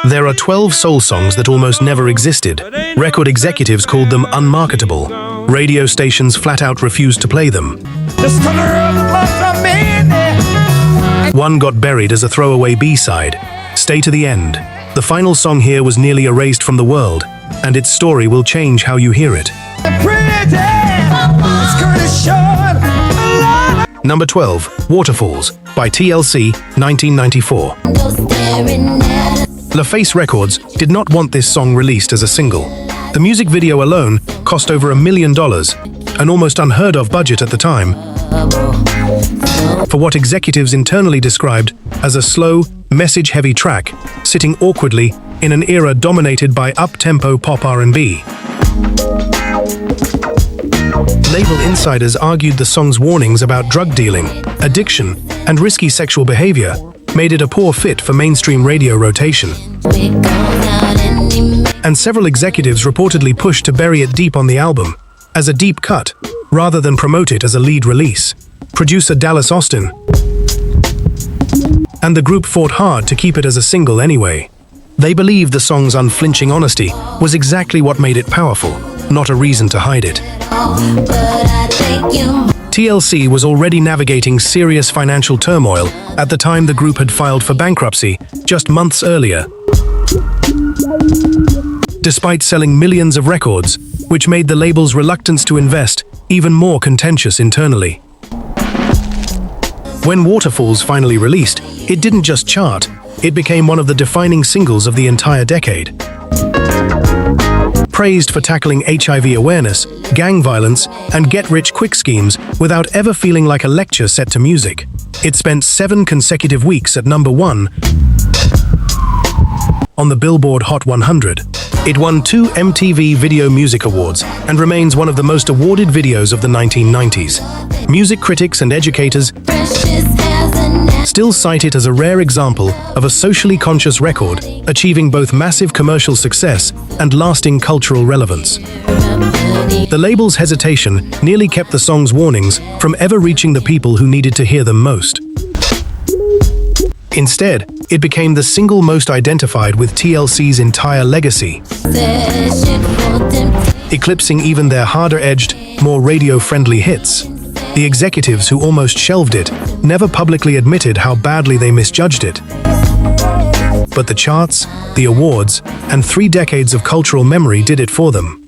There are 12 soul songs that almost never existed. Record executives called them unmarketable. Radio stations flat out refused to play them. One got buried as a throwaway B-side. Stay to the end. The final song here was nearly erased from the world, and its story will change how you hear it. Number 12, Waterfalls, by TLC, 1994. LaFace Records did not want this song released as a single. The music video alone cost over $1 million, an almost unheard of budget at the time, for what executives internally described as a slow, message-heavy track, sitting awkwardly in an era dominated by up-tempo pop R&B. Label insiders argued the song's warnings about drug dealing, addiction, and risky sexual behavior made it a poor fit for mainstream radio rotation. And several executives reportedly pushed to bury it deep on the album, as a deep cut, rather than promote it as a lead release. Producer Dallas Austin and the group fought hard to keep it as a single anyway. They believed the song's unflinching honesty was exactly what made it powerful, not a reason to hide it. TLC was already navigating serious financial turmoil at the time the group had filed for bankruptcy just months earlier. Despite selling millions of records, which made the label's reluctance to invest even more contentious internally. When Waterfalls finally released, it didn't just chart, it became one of the defining singles of the entire decade. Praised for tackling HIV awareness, gang violence, and get-rich-quick schemes without ever feeling like a lecture set to music. It spent 7 consecutive weeks at number 1 on the Billboard Hot 100. It won 2 MTV Video Music Awards and remains one of the most awarded videos of the 1990s. Music critics and educators still cite it as a rare example of a socially conscious record, achieving both massive commercial success and lasting cultural relevance. The label's hesitation nearly kept the song's warnings from ever reaching the people who needed to hear them most. Instead, it became the single most identified with TLC's entire legacy, eclipsing even their harder-edged, more radio-friendly hits. The executives who almost shelved it never publicly admitted how badly they misjudged it. But the charts, the awards, and 3 decades of cultural memory did it for them.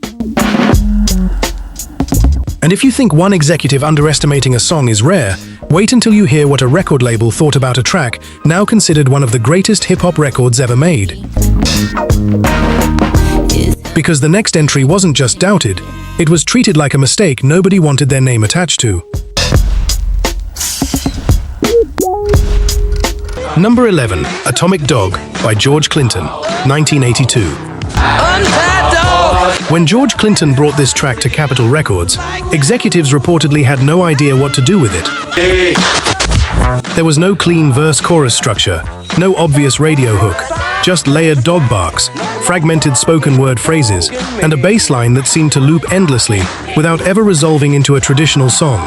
And if you think one executive underestimating a song is rare, wait until you hear what a record label thought about a track now considered one of the greatest hip-hop records ever made. Because the next entry wasn't just doubted, it was treated like a mistake nobody wanted their name attached to. Number 11, Atomic Dog by George Clinton, 1982. When George Clinton brought this track to Capitol Records, executives reportedly had no idea what to do with it. There was no clean verse-chorus structure, no obvious radio hook, just layered dog barks, fragmented spoken word phrases, and a bass line that seemed to loop endlessly without ever resolving into a traditional song.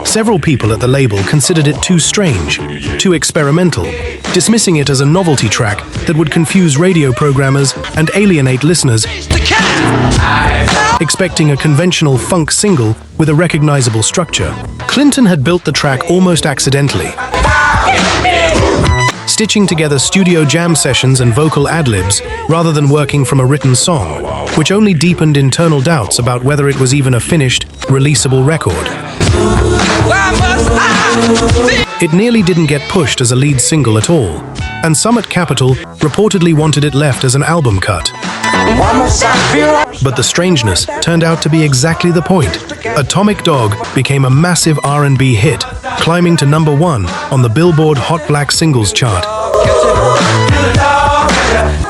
Several people at the label considered it too strange, too experimental, dismissing it as a novelty track that would confuse radio programmers and alienate listeners, expecting a conventional funk single with a recognizable structure. Clinton had built the track almost accidentally, stitching together studio jam sessions and vocal ad-libs rather than working from a written song, which only deepened internal doubts about whether it was even a finished, releasable record. It nearly didn't get pushed as a lead single at all, and some at Capitol reportedly wanted it left as an album cut. But the strangeness turned out to be exactly the point. Atomic Dog became a massive R&B hit, climbing to number 1 on the Billboard Hot Black Singles chart,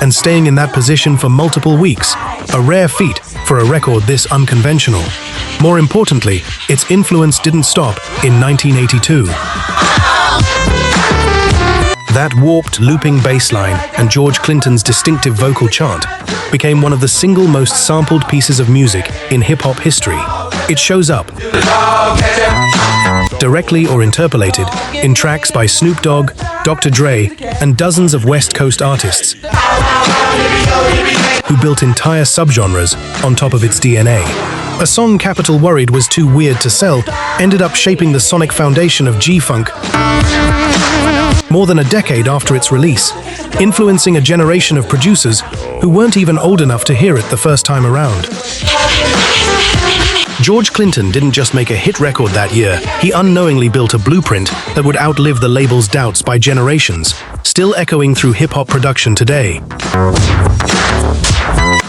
and staying in that position for multiple weeks, a rare feat for a record this unconventional. More importantly, its influence didn't stop in 1982. That warped, looping bass line and George Clinton's distinctive vocal chant became one of the single most sampled pieces of music in hip-hop history. It shows up, directly or interpolated, in tracks by Snoop Dogg, Dr. Dre, and dozens of West Coast artists who built entire subgenres on top of its DNA. A song Capitol worried was too weird to sell ended up shaping the sonic foundation of G-Funk more than a decade after its release, influencing a generation of producers who weren't even old enough to hear it the first time around. George Clinton didn't just make a hit record that year, he unknowingly built a blueprint that would outlive the label's doubts by generations, still echoing through hip-hop production today.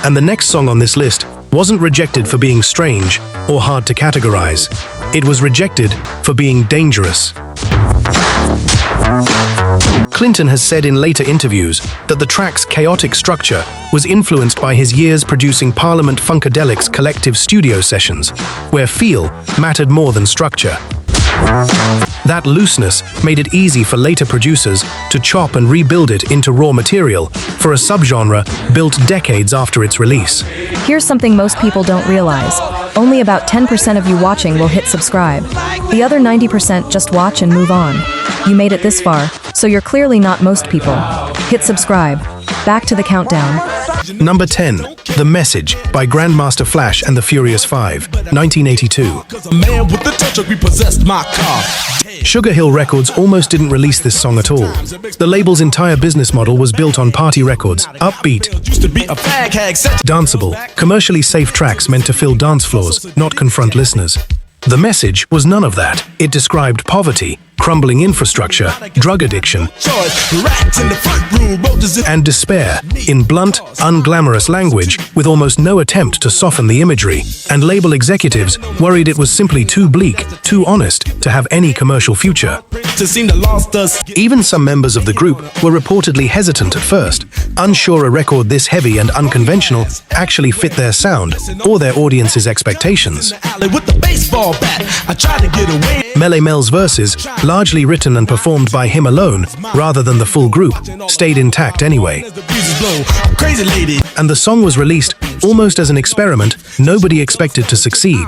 And the next song on this list wasn't rejected for being strange or hard to categorize. It was rejected for being dangerous. Clinton has said in later interviews that the track's chaotic structure was influenced by his years producing Parliament Funkadelic's collective studio sessions, where feel mattered more than structure. That looseness made it easy for later producers to chop and rebuild it into raw material for a subgenre built decades after its release. Here's something most people don't realize. Only about 10% of you watching will hit subscribe. The other 90% just watch and move on. You made it this far, so you're clearly not most people. Hit subscribe. Back to the countdown. Number 10, The Message by Grandmaster Flash and the Furious Five, 1982. Sugarhill Records almost didn't release this song at all. The label's entire business model was built on party records, upbeat, danceable, commercially safe tracks meant to fill dance floors, not confront listeners. The Message was none of that. It described poverty, crumbling infrastructure, drug addiction, and despair in blunt, unglamorous language with almost no attempt to soften the imagery, and label executives worried it was simply too bleak, too honest to have any commercial future. Even some members of the group were reportedly hesitant at first, unsure a record this heavy and unconventional actually fit their sound or their audience's expectations. Melle Mel's verses, largely written and performed by him alone rather than the full group, stayed intact anyway. And the song was released almost as an experiment nobody expected to succeed.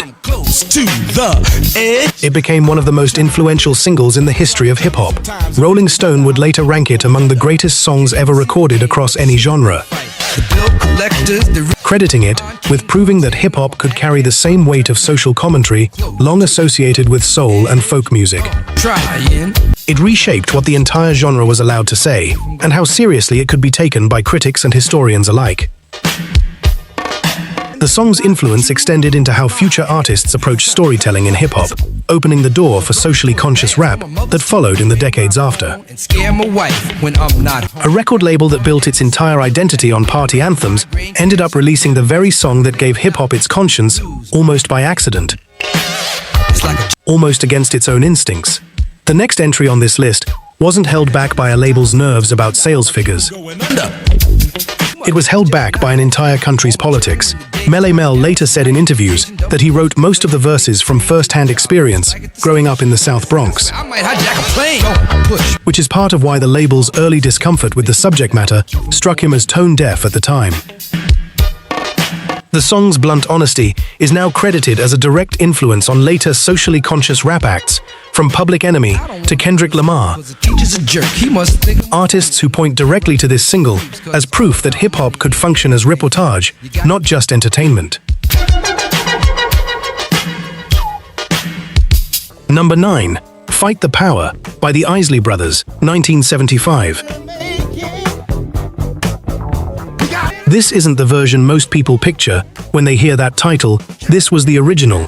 It became one of the most influential singles in the history of hip-hop. Rolling Stone would later rank it among the greatest songs ever recorded across any genre, crediting it with proving that hip-hop could carry the same weight of social commentary long associated with soul and folk music. It reshaped what the entire genre was allowed to say, and how seriously it could be taken by critics and historians alike. The song's influence extended into how future artists approached storytelling in hip-hop, opening the door for socially conscious rap that followed in the decades after. A record label that built its entire identity on party anthems ended up releasing the very song that gave hip-hop its conscience almost by accident, almost against its own instincts. The next entry on this list wasn't held back by a label's nerves about sales figures. It was held back by an entire country's politics. Melle Mel later said in interviews that he wrote most of the verses from first-hand experience growing up in the South Bronx, which is part of why the label's early discomfort with the subject matter struck him as tone-deaf at the time. The song's blunt honesty is now credited as a direct influence on later socially conscious rap acts, from Public Enemy to Kendrick Lamar, artists who point directly to this single as proof that hip-hop could function as reportage, not just entertainment. Number 9, Fight the Power by the Isley Brothers, 1975. This isn't the version most people picture when they hear that title. This was the original,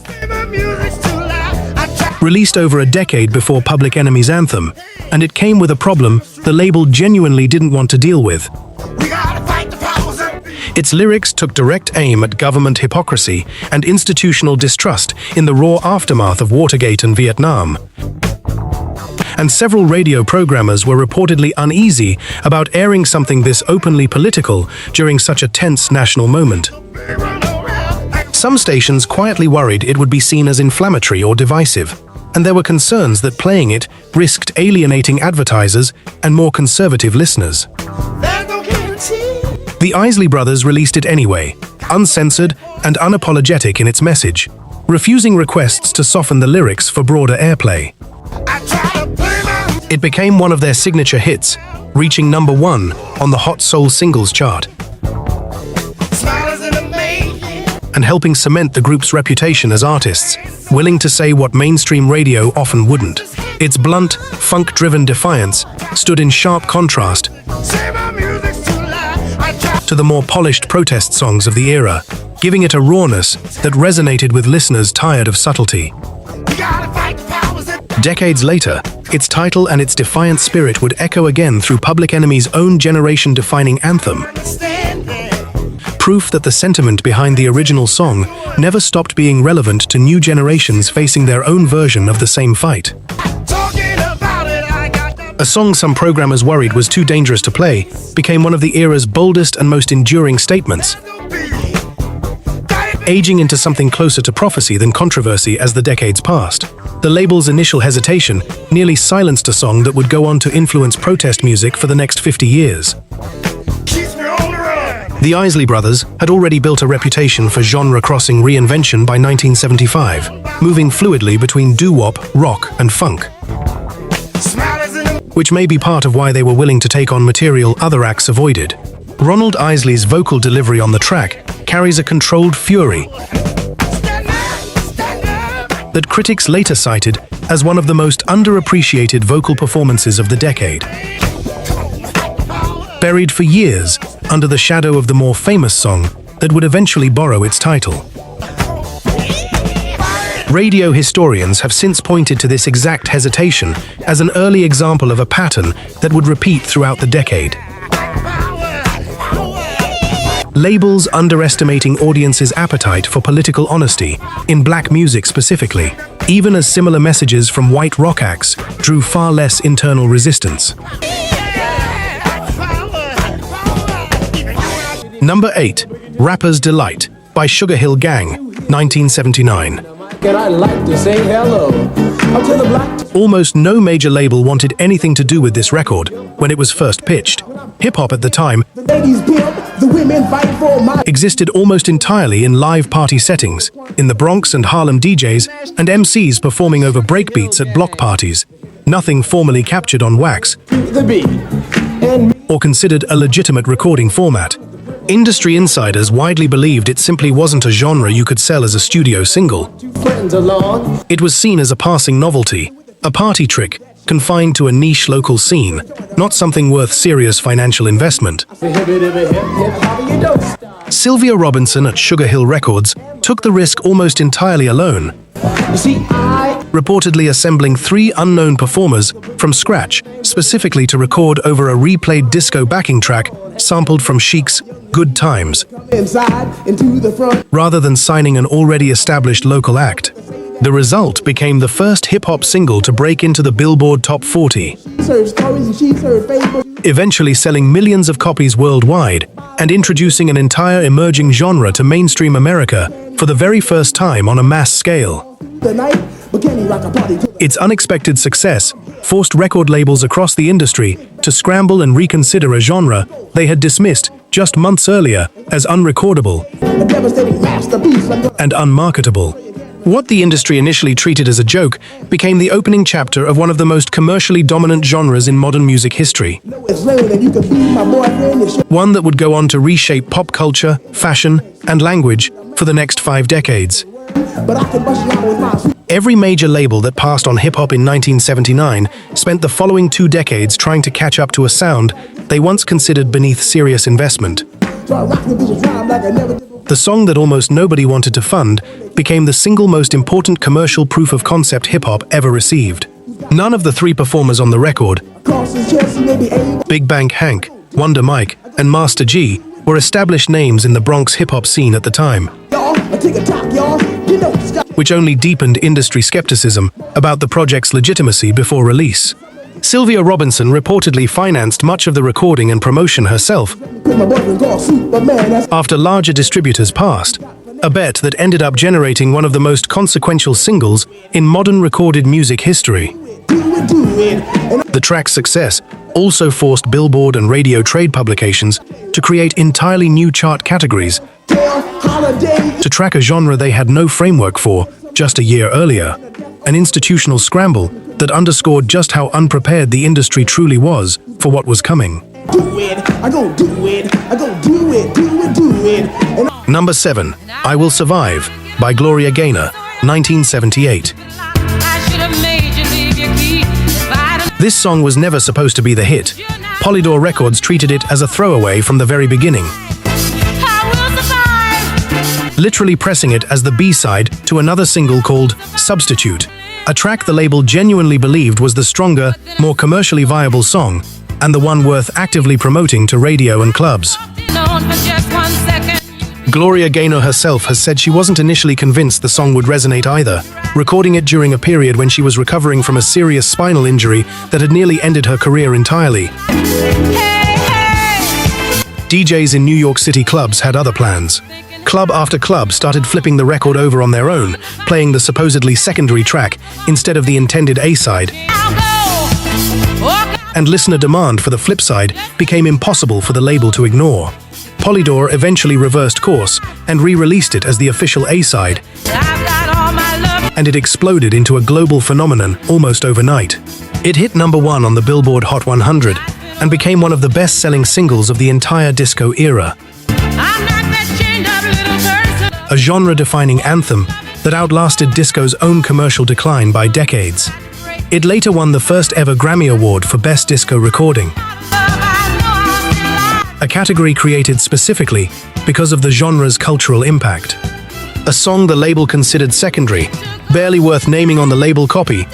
released over a decade before Public Enemy's anthem, and it came with a problem the label genuinely didn't want to deal with. Its lyrics took direct aim at government hypocrisy and institutional distrust in the raw aftermath of Watergate and Vietnam. And several radio programmers were reportedly uneasy about airing something this openly political during such a tense national moment. Some stations quietly worried it would be seen as inflammatory or divisive, and there were concerns that playing it risked alienating advertisers and more conservative listeners. The Isley Brothers released it anyway, uncensored and unapologetic in its message, refusing requests to soften the lyrics for broader airplay. It became one of their signature hits, reaching #1 on the Hot Soul Singles chart, and helping cement the group's reputation as artists, willing to say what mainstream radio often wouldn't. Its blunt, funk-driven defiance stood in sharp contrast to the more polished protest songs of the era, giving it a rawness that resonated with listeners tired of subtlety. Decades later, its title and its defiant spirit would echo again through Public Enemy's own generation-defining anthem. Proof that the sentiment behind the original song never stopped being relevant to new generations facing their own version of the same fight. A song some programmers worried was too dangerous to play became one of the era's boldest and most enduring statements, aging into something closer to prophecy than controversy as the decades passed. The label's initial hesitation nearly silenced a song that would go on to influence protest music for the next 50 years. The Isley brothers had already built a reputation for genre-crossing reinvention by 1975, moving fluidly between doo-wop, rock, and funk, which may be part of why they were willing to take on material other acts avoided. Ronald Isley's vocal delivery on the track carries a controlled fury that critics later cited as one of the most underappreciated vocal performances of the decade. Buried for years under the shadow of the more famous song that would eventually borrow its title. Radio historians have since pointed to this exact hesitation as an early example of a pattern that would repeat throughout the decade. Labels underestimating audiences' appetite for political honesty, in black music specifically, even as similar messages from white rock acts drew far less internal resistance. Number 8, Rapper's Delight by Sugarhill Gang, 1979. And I like to say hello. Almost no major label wanted anything to do with this record when it was first pitched. Hip-hop at the time existed almost entirely in live party settings, in the Bronx and Harlem DJs and MCs performing over breakbeats at block parties. Nothing formally captured on wax or considered a legitimate recording format. Industry insiders widely believed it simply wasn't a genre you could sell as a studio single. It was seen as a passing novelty, a party trick, confined to a niche local scene, not something worth serious financial investment. Sylvia Robinson at Sugarhill Records took the risk almost entirely alone, reportedly assembling 3 unknown performers from scratch specifically to record over a replayed disco backing track sampled from Chic's Good Times, rather than signing an already established local act. The result became the first hip-hop single to break into the Billboard Top 40, eventually selling millions of copies worldwide and introducing an entire emerging genre to mainstream America for the very first time on a mass scale. Its unexpected success forced record labels across the industry to scramble and reconsider a genre they had dismissed just months earlier as unrecordable and unmarketable. What the industry initially treated as a joke became the opening chapter of one of the most commercially dominant genres in modern music history. One that would go on to reshape pop culture, fashion, and language for the next 5 decades. Every major label that passed on hip-hop in 1979 spent the following 2 decades trying to catch up to a sound they once considered beneath serious investment. The song that almost nobody wanted to fund became the single most important commercial proof of concept hip-hop ever received. None of the 3 performers on the record, Big Bank Hank, Wonder Mike, and Master G, were established names in the Bronx hip-hop scene at the time, which only deepened industry skepticism about the project's legitimacy before release. Sylvia Robinson reportedly financed much of the recording and promotion herself after larger distributors passed, a bet that ended up generating one of the most consequential singles in modern recorded music history. The track's success also forced Billboard and radio trade publications to create entirely new chart categories to track a genre they had no framework for just a year earlier, an institutional scramble that underscored just how unprepared the industry truly was for what was coming. Number 7, I Will Survive by Gloria Gaynor, 1978. This song was never supposed to be the hit. Polydor Records treated it as a throwaway from the very beginning, literally pressing it as the B-side to another single called Substitute, a track the label genuinely believed was the stronger, more commercially viable song, and the one worth actively promoting to radio and clubs. Gloria Gaynor herself has said she wasn't initially convinced the song would resonate either, recording it during a period when she was recovering from a serious spinal injury that had nearly ended her career entirely. DJs in New York City clubs had other plans. Club after club started flipping the record over on their own, playing the supposedly secondary track instead of the intended A-side. And listener demand for the flip side became impossible for the label to ignore. Polydor eventually reversed course and re-released it as the official A-side, and it exploded into a global phenomenon almost overnight. It hit number 1 on the Billboard Hot 100 and became one of the best-selling singles of the entire disco era. A genre-defining anthem that outlasted disco's own commercial decline by decades. It later won the first ever Grammy Award for Best Disco Recording, a category created specifically because of the genre's cultural impact. A song the label considered secondary, barely worth naming on the label copy,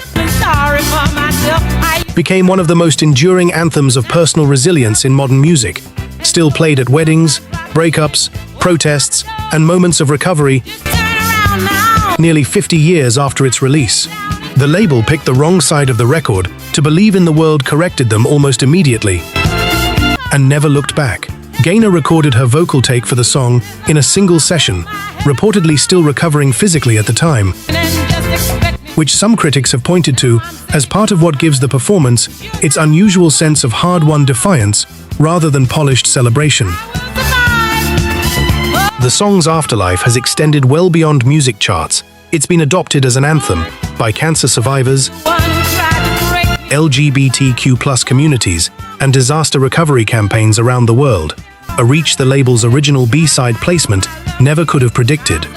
became one of the most enduring anthems of personal resilience in modern music, still played at weddings, breakups, protests, and moments of recovery nearly 50 years after its release. The label picked the wrong side of the record to believe in the world corrected them almost immediately and never looked back. Gaynor recorded her vocal take for the song in a single session, reportedly still recovering physically at the time, which some critics have pointed to as part of what gives the performance its unusual sense of hard-won defiance rather than polished celebration. The song's afterlife has extended well beyond music charts. It's been adopted as an anthem by cancer survivors, LGBTQ+ communities, and disaster recovery campaigns around the world, a reach the label's original B-side placement never could have predicted.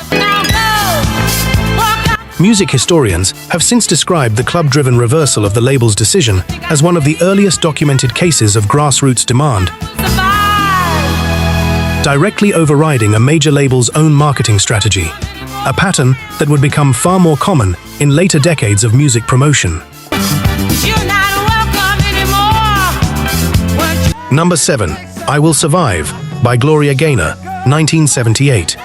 Music historians have since described the club-driven reversal of the label's decision as one of the earliest documented cases of grassroots demand, directly overriding a major label's own marketing strategy, a pattern that would become far more common in later decades of music promotion. Number 7, I Will Survive by Gloria Gaynor, 1978.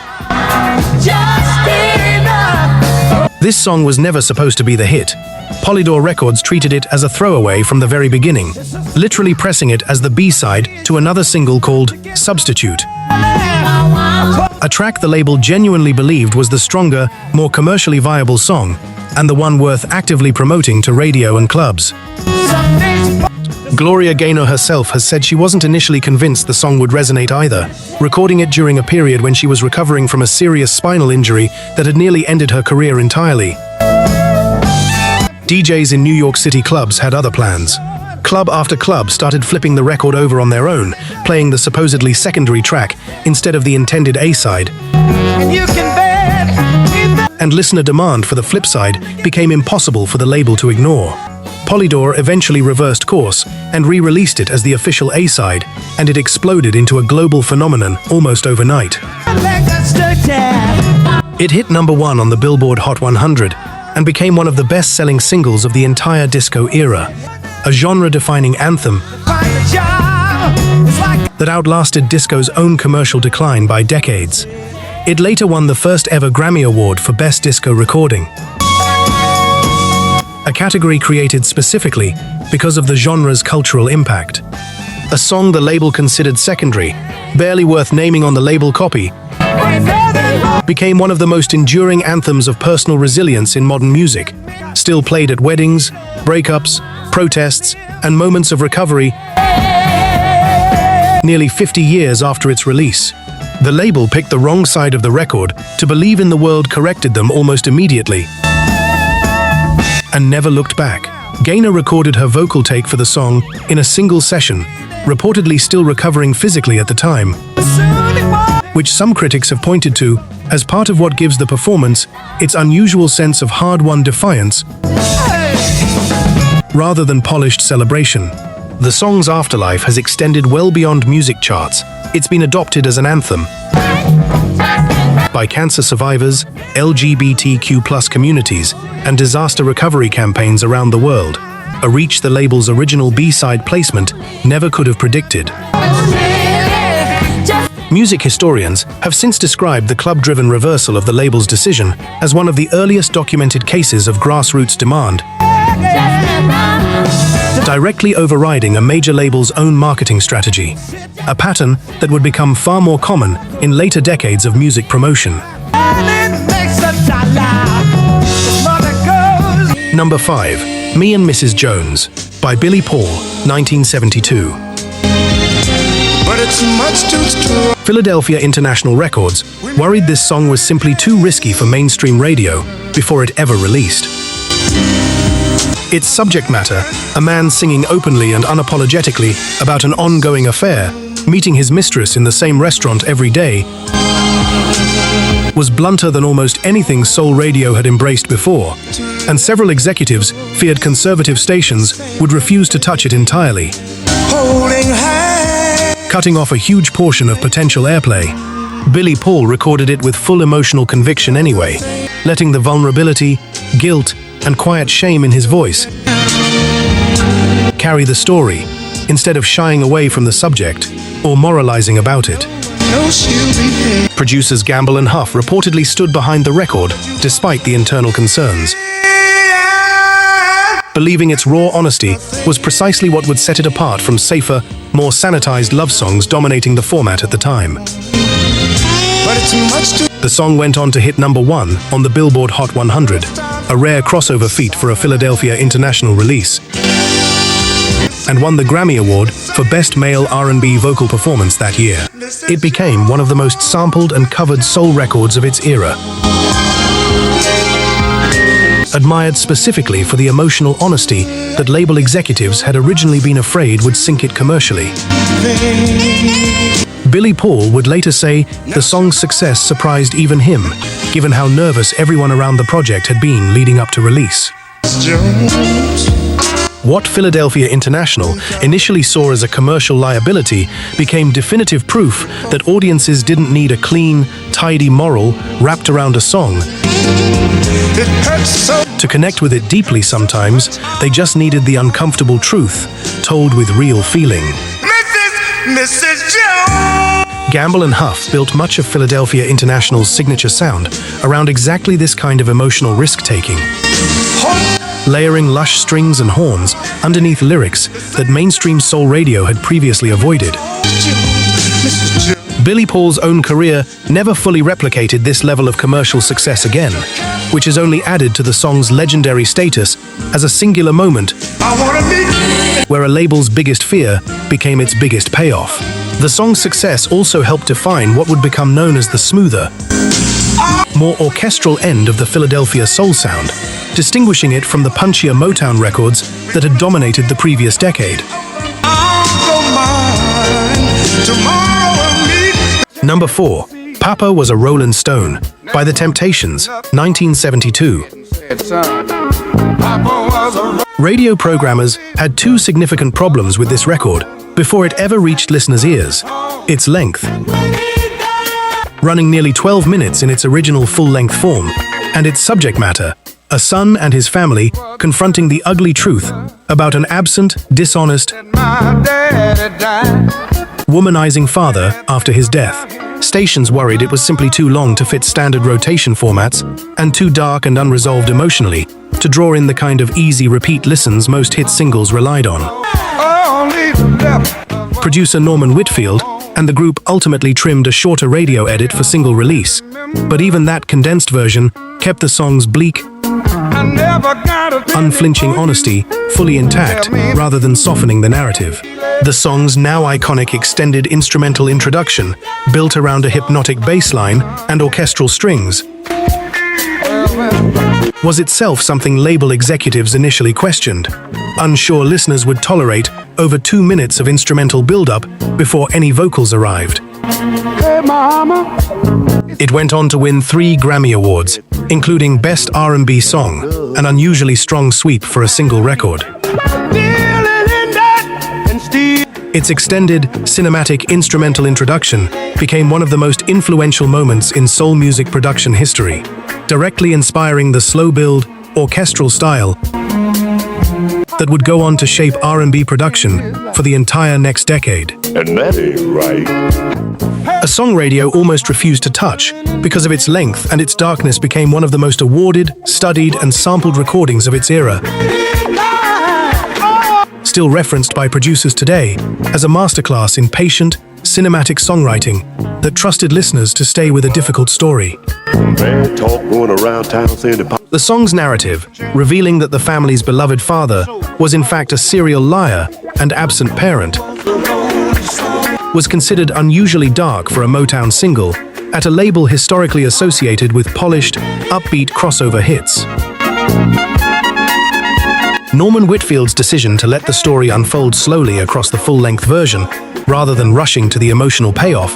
This song was never supposed to be the hit. Polydor Records treated it as a throwaway from the very beginning, literally pressing it as the B-side to another single called Substitute, a track the label genuinely believed was the stronger, more commercially viable song, and the one worth actively promoting to radio and clubs. Gloria Gaynor herself has said she wasn't initially convinced the song would resonate either, recording it during a period when she was recovering from a serious spinal injury that had nearly ended her career entirely. DJs in New York City clubs had other plans. Club after club started flipping the record over on their own, playing the supposedly secondary track instead of the intended A-side. And listener demand for the flip side became impossible for the label to ignore. Polydor eventually reversed course and re-released it as the official A-side, and it exploded into a global phenomenon almost overnight. It hit number 1 on the Billboard Hot 100 and became one of the best-selling singles of the entire disco era, a genre-defining anthem that outlasted disco's own commercial decline by decades. It later won the first ever Grammy Award for Best Disco Recording, a category created specifically because of the genre's cultural impact. A song the label considered secondary, barely worth naming on the label copy, became one of the most enduring anthems of personal resilience in modern music, still played at weddings, breakups, protests, and moments of recovery nearly 50 years after its release. The label picked the wrong side of the record to believe in the world corrected them almost immediately and never looked back. Gaynor recorded her vocal take for the song in a single session, reportedly still recovering physically at the time, which some critics have pointed to as part of what gives the performance its unusual sense of hard-won defiance rather than polished celebration. The song's afterlife has extended well beyond music charts. It's been adopted as an anthem by cancer survivors, LGBTQ+ communities, and disaster recovery campaigns around the world, a reach the label's original B-side placement never could have predicted. Music historians have since described the club-driven reversal of the label's decision as one of the earliest documented cases of grassroots demand, directly overriding a major label's own marketing strategy, a pattern that would become far more common in later decades of music promotion. Number 5. Me and Mrs. Jones by Billy Paul, 1972. Philadelphia International Records worried this song was simply too risky for mainstream radio before it ever released. Its subject matter, a man singing openly and unapologetically about an ongoing affair, meeting his mistress in the same restaurant every day, was blunter than almost anything soul radio had embraced before, and several executives feared conservative stations would refuse to touch it entirely, cutting off a huge portion of potential airplay. Billy Paul recorded it with full emotional conviction anyway, letting the vulnerability, guilt, and quiet shame in his voice carry the story, instead of shying away from the subject or moralizing about it. Producers Gamble and Huff reportedly stood behind the record despite the internal concerns, believing its raw honesty was precisely what would set it apart from safer, more sanitized love songs dominating the format at the time. The song went on to hit number 1 on the Billboard Hot 100, a rare crossover feat for a Philadelphia International release, and won the Grammy Award for Best Male R&B Vocal Performance that year. It became one of the most sampled and covered soul records of its era, admired specifically for the emotional honesty that label executives had originally been afraid would sink it commercially. Billy Paul would later say the song's success surprised even him, given how nervous everyone around the project had been leading up to release. What Philadelphia International initially saw as a commercial liability became definitive proof that audiences didn't need a clean, tidy moral wrapped around a song. To connect with it deeply sometimes, they just needed the uncomfortable truth, told with real feeling. Mrs. Jones! Gamble and Huff built much of Philadelphia International's signature sound around exactly this kind of emotional risk-taking, layering lush strings and horns underneath lyrics that mainstream soul radio had previously avoided. Billy Paul's own career never fully replicated this level of commercial success again, which has only added to the song's legendary status as a singular moment where a label's biggest fear became its biggest payoff. The song's success also helped define what would become known as the smoother, more orchestral end of the Philadelphia soul sound, distinguishing it from the punchier Motown records that had dominated the previous decade. Number 4. Papa Was a Rolling Stone by The Temptations, 1972. Radio programmers had two significant problems with this record before it ever reached listeners' ears: its length, running nearly 12 minutes in its original full-length form, and its subject matter, a son and his family confronting the ugly truth about an absent, dishonest, womanizing father after his death. Stations worried it was simply too long to fit standard rotation formats and too dark and unresolved emotionally to draw in the kind of easy repeat listens most hit singles relied on. Producer Norman Whitfield and the group ultimately trimmed a shorter radio edit for single release, but even that condensed version kept the song's bleak, Unflinching honesty, fully intact, rather than softening the narrative. The song's now iconic extended instrumental introduction, built around a hypnotic bass line and orchestral strings, was itself something label executives initially questioned, unsure listeners would tolerate over 2 minutes of instrumental build-up before any vocals arrived. Hey, mama. It went on to win 3 Grammy Awards, including Best R&B Song, an unusually strong sweep for a single record. Its extended, cinematic instrumental introduction became one of the most influential moments in soul music production history, directly inspiring the slow-build, orchestral style that would go on to shape R&B production for the entire next decade. And that ain't right. A song radio almost refused to touch because of its length, and its darkness became one of the most awarded, studied, and sampled recordings of its era. Still referenced by producers today as a masterclass in patient, cinematic songwriting that trusted listeners to stay with a difficult story. Bad talk going around town saying The song's narrative, revealing that the family's beloved father was in fact a serial liar and absent parent, was considered unusually dark for a Motown single at a label historically associated with polished, upbeat crossover hits. Norman Whitfield's decision to let the story unfold slowly across the full-length version, rather than rushing to the emotional payoff,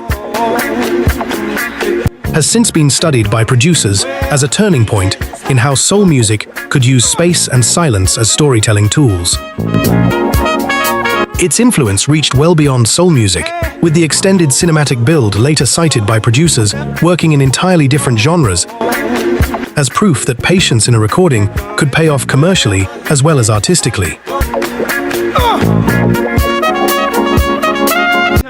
has since been studied by producers as a turning point in how soul music could use space and silence as storytelling tools. Its influence reached well beyond soul music, with the extended cinematic build later cited by producers working in entirely different genres, as proof that patience in a recording could pay off commercially as well as artistically.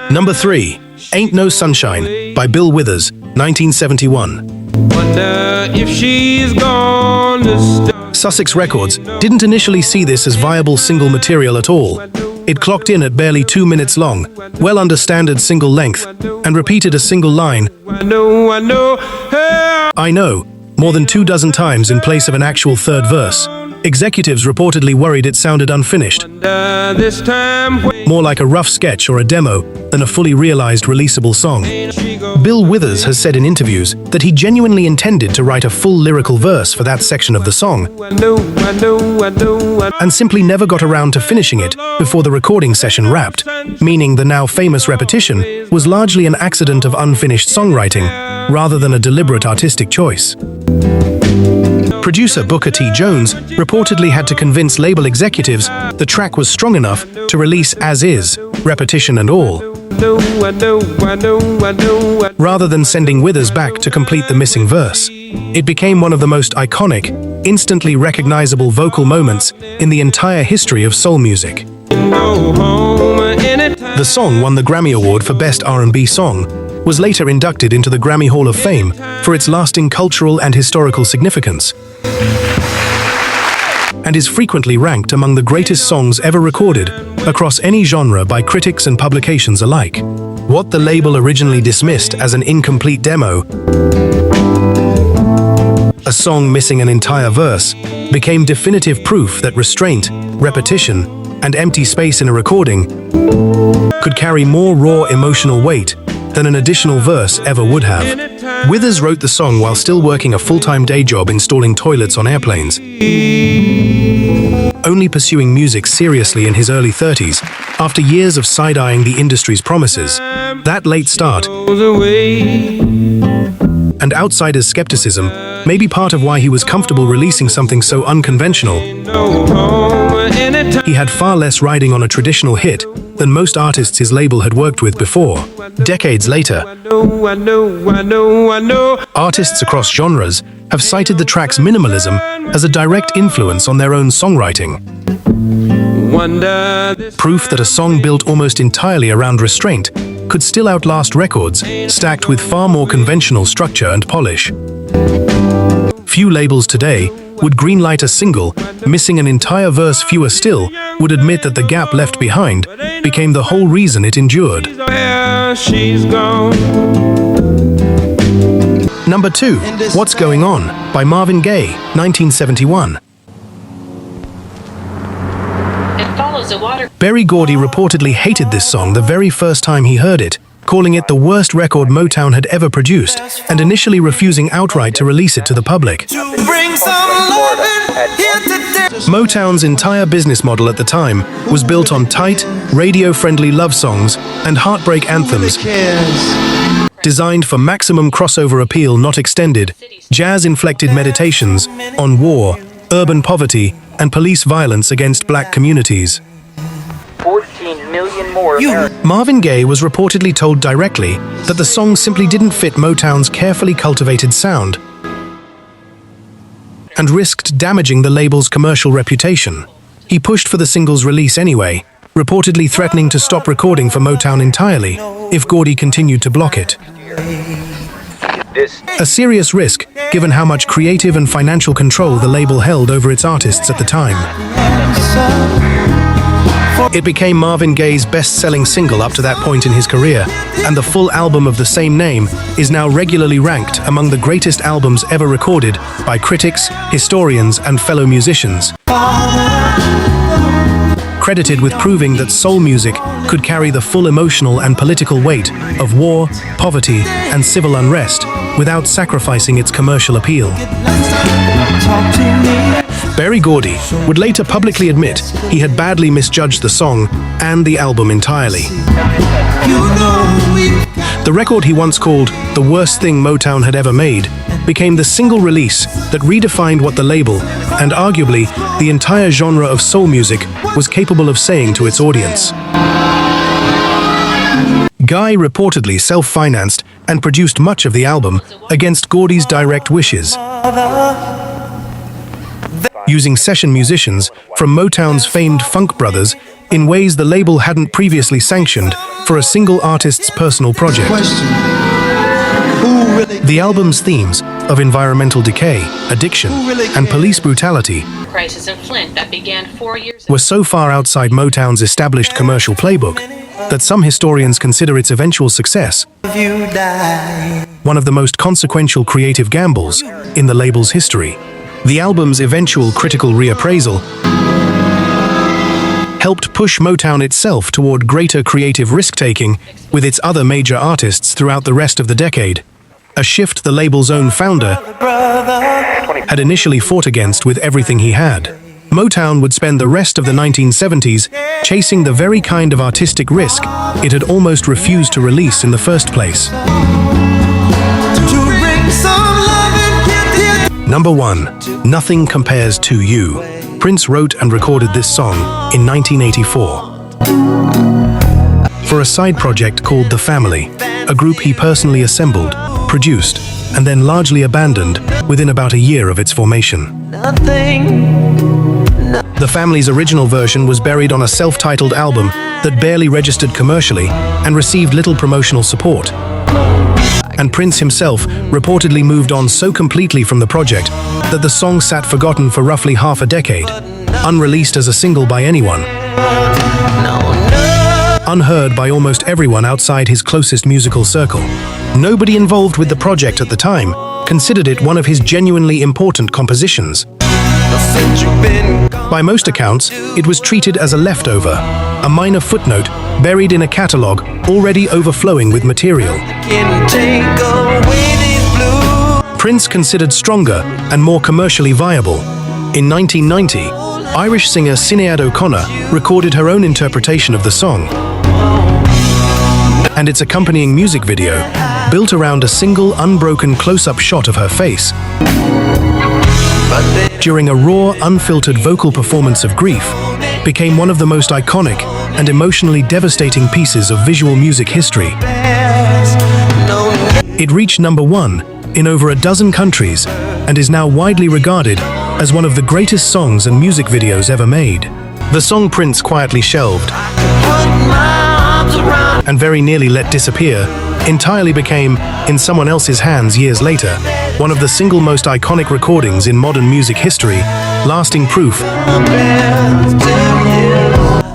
Number 3. Ain't No Sunshine by Bill Withers, 1971. Wonder if she's gone to stay. Sussex Records didn't initially see this as viable single material at all. It clocked in at barely 2 minutes long, well under standard single length, and repeated a single line, I know, hey. "I know," more than 24 times in place of an actual third verse. Executives reportedly worried it sounded unfinished, This time more like a rough sketch or a demo than a fully realized releasable song. Bill Withers has said in interviews that he genuinely intended to write a full lyrical verse for that section of the song, I know. and simply never got around to finishing it before the recording session wrapped, meaning the now famous repetition was largely an accident of unfinished songwriting, rather than a deliberate artistic choice. Producer Booker T. Jones reportedly had to convince label executives the track was strong enough to release as is, repetition and all, I know. rather than sending Withers back to complete the missing verse. It became one of the most iconic, instantly recognizable vocal moments in the entire history of soul music. Go home anytime. The song won the Grammy Award for Best R&B Song, was later inducted into the Grammy Hall of Fame for its lasting cultural and historical significance, and is frequently ranked among the greatest songs ever recorded across any genre by critics and publications alike. What the label originally dismissed as an incomplete demo, a song missing an entire verse, became definitive proof that restraint, repetition, and empty space in a recording could carry more raw emotional weight than an additional verse ever would have. Withers wrote the song while still working a full-time day job installing toilets on airplanes, only pursuing music seriously in his early 30s after years of side-eyeing the industry's promises. That late start Goes away. and outsiders' skepticism may be part of why he was comfortable releasing something so unconventional. Go home anytime. He had far less riding on a traditional hit than most artists his label had worked with before. Decades later, I know. artists across genres have cited the track's minimalism as a direct influence on their own songwriting, Wonder this proof that a song built almost entirely around restraint could still outlast records stacked with far more conventional structure and polish. Few labels today would greenlight a single missing an entire verse. Fewer still would admit that the gap left behind became the whole reason it endured. where she's gone. Number 2, What's Going On by Marvin Gaye, 1971. Berry Gordy reportedly hated this song the very first time he heard it, calling it the worst record Motown had ever produced, and initially refusing outright to release it to the public. Motown's entire business model at the time was built on tight, radio-friendly love songs and heartbreak anthems designed for maximum crossover appeal not extended, jazz-inflected meditations on war, urban poverty, and police violence against black communities. 14 million more Marvin Gaye was reportedly told directly that the song simply didn't fit Motown's carefully cultivated sound and risked damaging the label's commercial reputation. He pushed for the single's release anyway, reportedly threatening to stop recording for Motown entirely if Gordy continued to block it. A serious risk, given how much creative and financial control the label held over its artists at the time. It became Marvin Gaye's best-selling single up to that point in his career, and the full album of the same name is now regularly ranked among the greatest albums ever recorded by critics, historians, and fellow musicians. Credited with proving that soul music could carry the full emotional and political weight of war, poverty, and civil unrest without sacrificing its commercial appeal. Berry Gordy would later publicly admit he had badly misjudged the song and the album entirely. The record he once called the worst thing Motown had ever made became the single release that redefined what the label, and arguably the entire genre of soul music, was capable of saying to its audience. Guy reportedly self-financed and produced much of the album against Gordy's direct wishes, using session musicians from Motown's famed Funk Brothers in ways the label hadn't previously sanctioned for a single artist's personal project. The album's themes of environmental decay, addiction, and police brutality crisis in Flint that began 4 years ago were so far outside Motown's established commercial playbook that some historians consider its eventual success one of the most consequential creative gambles in the label's history. The album's eventual critical reappraisal helped push Motown itself toward greater creative risk-taking with its other major artists throughout the rest of the decade, a shift the label's own founder had initially fought against with everything he had. Motown would spend the rest of the 1970s chasing the very kind of artistic risk it had almost refused to release in the first place. Number 1. Nothing Compares to You. Prince wrote and recorded this song in 1984 for a side project called The Family, a group he personally assembled, produced, and then largely abandoned within about a year of its formation. The Family's original version was buried on a self-titled album that barely registered commercially and received little promotional support. And Prince himself reportedly moved on so completely from the project that the song sat forgotten for roughly half a decade, unreleased as a single by anyone, unheard by almost everyone outside his closest musical circle. Nobody involved with the project at the time considered it one of his genuinely important compositions. By most accounts, it was treated as a leftover, a minor footnote buried in a catalogue already overflowing with material. Prince considered stronger and more commercially viable. In 1990, Irish singer Sinead O'Connor recorded her own interpretation of the song, and its accompanying music video, built around a single unbroken close-up shot of her face, during a raw, unfiltered vocal performance of grief, became one of the most iconic and emotionally devastating pieces of visual music history. It reached number 1 in over a dozen countries and is now widely regarded as one of the greatest songs and music videos ever made. The song Prince quietly shelved and very nearly let disappear entirely became, in someone else's hands years later, one of the single most iconic recordings in modern music history, lasting proof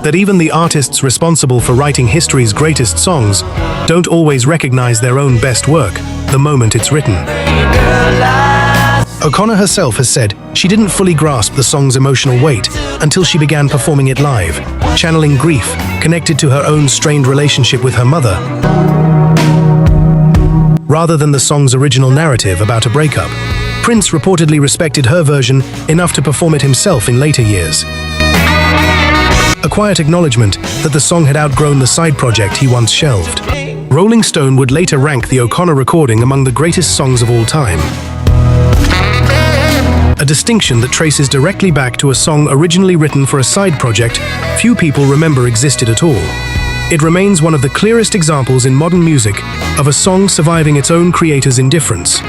that even the artists responsible for writing history's greatest songs don't always recognize their own best work the moment it's written. O'Connor herself has said she didn't fully grasp the song's emotional weight until she began performing it live, channeling grief connected to her own strained relationship with her mother, rather than the song's original narrative about a breakup. Prince reportedly respected her version enough to perform it himself in later years. A quiet acknowledgement that the song had outgrown the side project he once shelved. Rolling Stone would later rank the O'Connor recording among the greatest songs of all time. A distinction that traces directly back to a song originally written for a side project few people remember existed at all. It remains one of the clearest examples in modern music of a song surviving its own creator's indifference.